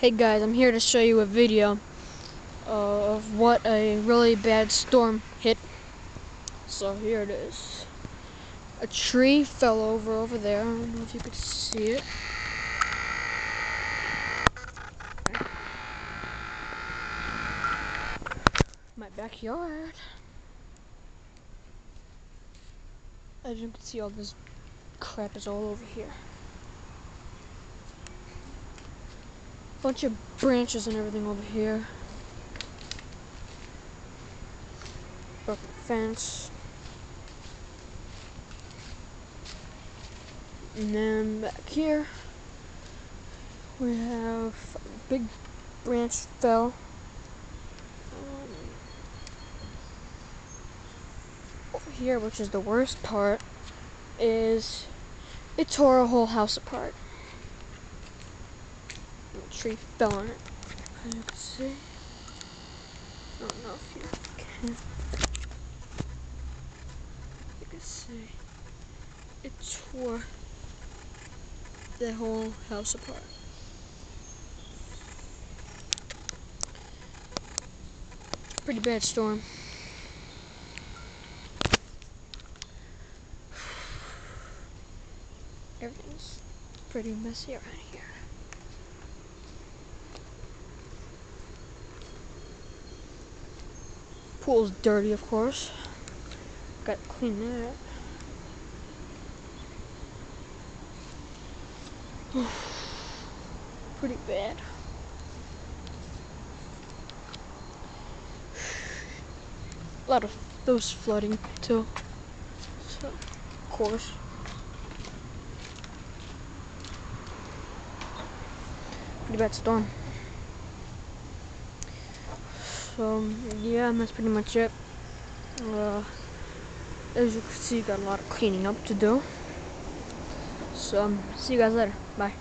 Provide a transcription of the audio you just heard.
Hey guys, I'm here to show you a video of what a really bad storm hit. So here it is. A tree fell over there. I don't know if you could see it. My backyard. As you can see, all this crap is all over here. Bunch of branches and everything over here. Broken fence. And then back here, we have a big branch fell. Over here, which is the worst part, is it tore a whole house apart. The tree fell on it. As you can see. I don't know if you can. You can see it tore the whole house apart. Pretty bad storm. Everything's pretty messy around here. Pool's dirty, of course. Gotta clean that. Pretty bad. A lot of those flooding too. So, of course. Pretty bad storm. So yeah, that's pretty much it. As you can see, got a lot of cleaning up to do. So see you guys later. Bye.